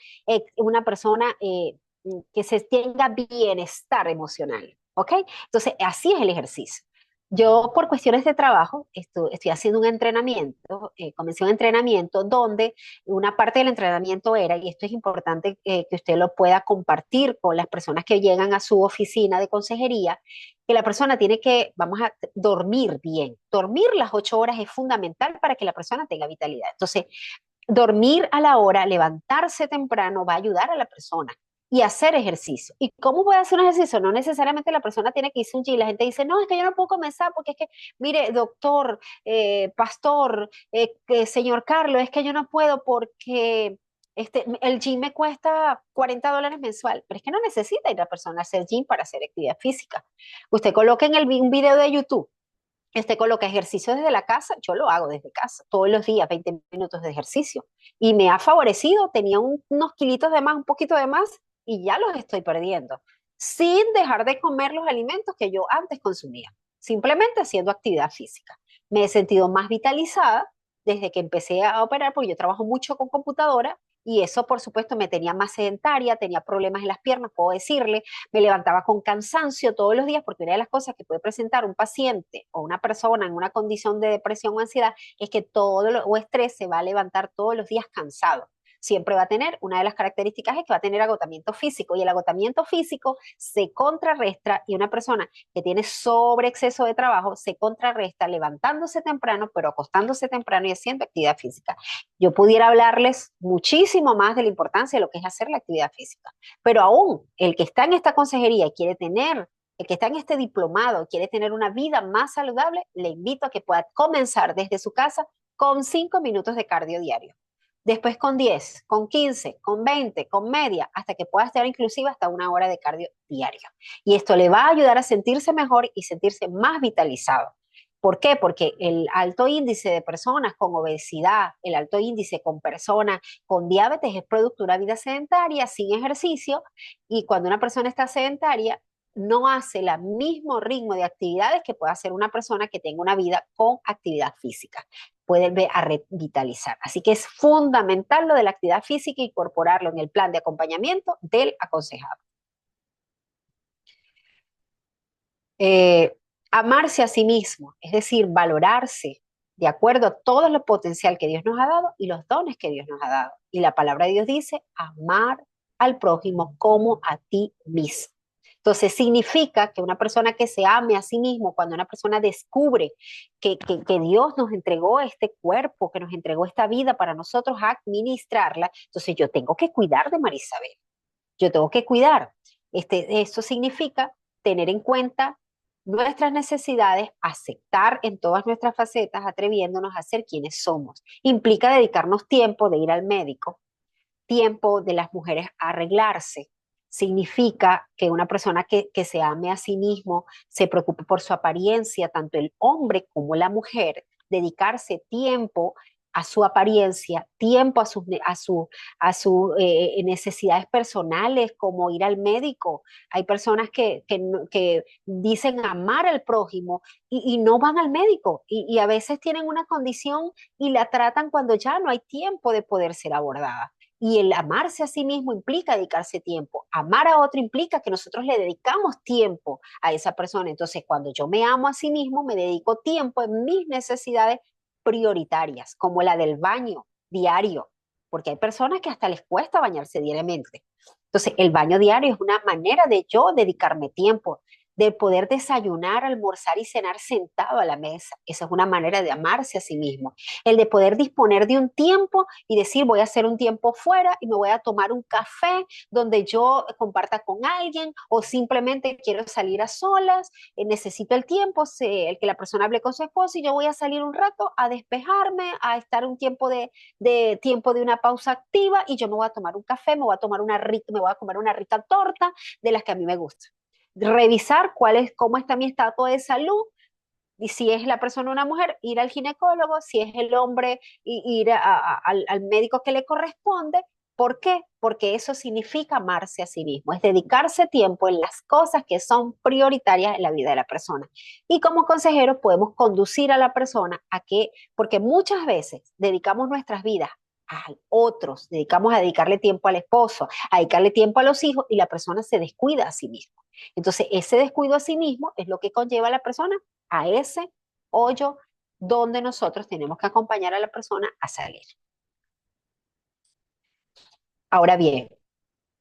que se tenga bienestar emocional, ¿ok? Entonces, así es el ejercicio. Yo, por cuestiones de trabajo, estoy haciendo un entrenamiento, comencé un entrenamiento donde una parte del entrenamiento era, y esto es importante que usted lo pueda compartir con las personas que llegan a su oficina de consejería, que la persona tiene que, vamos a dormir bien. Dormir las 8 horas es fundamental para que la persona tenga vitalidad. Entonces, dormir a la hora, levantarse temprano va a ayudar a la persona y hacer ejercicio. ¿Y cómo voy a hacer un ejercicio? No necesariamente la persona tiene que irse un gym. La gente dice, no, es que yo no puedo comenzar porque es que, mire, doctor, pastor, señor Carlos, es que yo no puedo porque el gym me cuesta $40 mensual, pero es que no necesita ir la persona a hacer gym para hacer actividad física. Usted coloca en un video de YouTube, coloca ejercicio desde la casa, yo lo hago desde casa, todos los días, 20 minutos de ejercicio. Y me ha favorecido, tenía unos kilitos de más, un poquito de más, y ya los estoy perdiendo, sin dejar de comer los alimentos que yo antes consumía, simplemente haciendo actividad física. Me he sentido más vitalizada desde que empecé a operar, porque yo trabajo mucho con computadora, y eso, por supuesto, me tenía más sedentaria, tenía problemas en las piernas, puedo decirle, me levantaba con cansancio todos los días, porque una de las cosas que puede presentar un paciente o una persona en una condición de depresión o ansiedad es que o estrés se va a levantar todos los días cansado. Siempre va a tener, una de las características es que va a tener agotamiento físico, y el agotamiento físico se contrarresta, y una persona que tiene sobreexceso de trabajo se contrarresta levantándose temprano, pero acostándose temprano y haciendo actividad física. Yo pudiera hablarles muchísimo más de la importancia de lo que es hacer la actividad física, pero aún el que está en esta consejería y quiere tener, el que está en este diplomado, quiere tener una vida más saludable, le invito a que pueda comenzar desde su casa con 5 minutos de cardio diario. Después con 10, con 15, con 20, con media, hasta que pueda estar inclusive hasta 1 hora de cardio diario. Y esto le va a ayudar a sentirse mejor y sentirse más vitalizado. ¿Por qué? Porque el alto índice de personas con obesidad, el alto índice con personas con diabetes es producto de una vida sedentaria, sin ejercicio, y cuando una persona está sedentaria, no hace el mismo ritmo de actividades que puede hacer una persona que tenga una vida con actividad física. Puede a revitalizar. Así que es fundamental lo de la actividad física, incorporarlo en el plan de acompañamiento del aconsejado. Eh, Amarse a sí mismo, es decir, valorarse de acuerdo a todo el potencial que Dios nos ha dado y los dones que Dios nos ha dado. Y la palabra de Dios dice, amar al prójimo como a ti mismo. Entonces significa que una persona que se ame a sí mismo, cuando una persona descubre que Dios nos entregó este cuerpo, que nos entregó esta vida para nosotros administrarla, entonces yo tengo que cuidar de Marisabel, yo tengo que cuidar. Esto significa tener en cuenta nuestras necesidades, aceptar en todas nuestras facetas, atreviéndonos a ser quienes somos. Implica dedicarnos tiempo de ir al médico, tiempo de las mujeres a arreglarse. Significa que una persona que se ame a sí mismo, se preocupe por su apariencia, tanto el hombre como la mujer, dedicarse tiempo a su apariencia, tiempo a sus necesidades personales, como ir al médico. Hay personas que dicen amar al prójimo y no van al médico, y a veces tienen una condición y la tratan cuando ya no hay tiempo de poder ser abordada. Y el amarse a sí mismo implica dedicarse tiempo. Amar a otro implica que nosotros le dedicamos tiempo a esa persona. Entonces, cuando yo me amo a sí mismo, me dedico tiempo en mis necesidades prioritarias, como la del baño diario, porque hay personas que hasta les cuesta bañarse diariamente. Entonces, el baño diario es una manera de yo dedicarme tiempo, de poder desayunar, almorzar y cenar sentado a la mesa. Esa es una manera de amarse a sí mismo. El de poder disponer de un tiempo y decir, voy a hacer un tiempo fuera y me voy a tomar un café donde yo comparta con alguien, o simplemente quiero salir a solas, necesito el tiempo, el que la persona hable con su esposo, y yo voy a salir un rato a despejarme, a estar un tiempo tiempo de una pausa activa, y yo me voy a tomar un café, me voy a comer una rica torta de las que a mí me gusta. Revisar cómo está mi estado de salud, y si es la persona una mujer, ir al ginecólogo, si es el hombre, ir al médico que le corresponde, ¿Por qué? Porque eso significa amarse a sí mismo, es dedicarse tiempo en las cosas que son prioritarias en la vida de la persona. Y como consejeros podemos conducir a la persona a que, porque muchas veces dedicamos nuestras vidas a otros, dedicamos a dedicarle tiempo al esposo, a dedicarle tiempo a los hijos y la persona se descuida a sí misma. Entonces, ese descuido a sí mismo es lo que conlleva a la persona a ese hoyo donde nosotros tenemos que acompañar a la persona a salir. Ahora bien,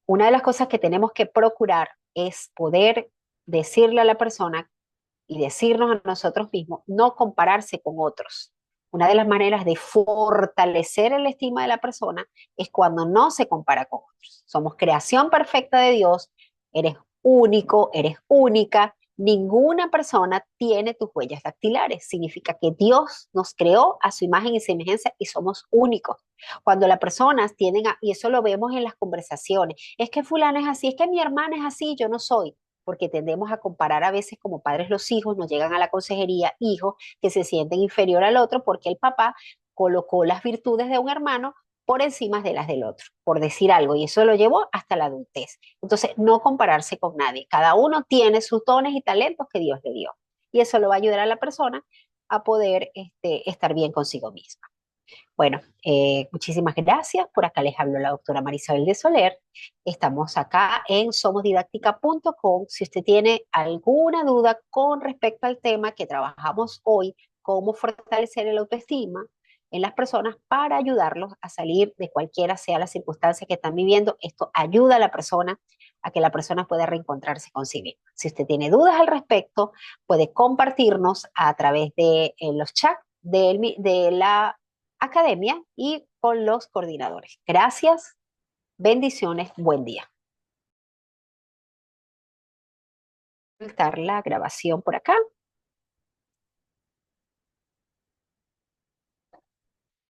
una de las cosas que tenemos que procurar es poder decirle a la persona y decirnos a nosotros mismos, no compararse con otros. Una de las maneras de fortalecer el estima de la persona es cuando no se compara con otros. Somos creación perfecta de Dios, eres único, eres única. Ninguna persona tiene tus huellas dactilares. Significa que Dios nos creó a su imagen y semejanza y somos únicos. Cuando las personas tienen, y eso lo vemos en las conversaciones, es que fulano es así, es que mi hermana es así, yo no soy, porque tendemos a comparar a veces como padres los hijos, nos llegan a la consejería hijos que se sienten inferior al otro porque el papá colocó las virtudes de un hermano por encima de las del otro, por decir algo, y eso lo llevó hasta la adultez. Entonces, no compararse con nadie. Cada uno tiene sus dones y talentos que Dios le dio, y eso lo va a ayudar a la persona a poder estar bien consigo misma. Bueno, muchísimas gracias. Por acá les habló la doctora Marisabel de Soler. Estamos acá en somosdidáctica.com. Si usted tiene alguna duda con respecto al tema que trabajamos hoy, cómo fortalecer el autoestima en las personas para ayudarlos a salir de cualquiera sea la circunstancia que están viviendo, esto ayuda a la persona a que la persona pueda reencontrarse con sí misma. Si usted tiene dudas al respecto, puede compartirnos a través de los chats de la academia y con los coordinadores. Gracias, bendiciones, buen día. Voy a soltar la grabación por acá.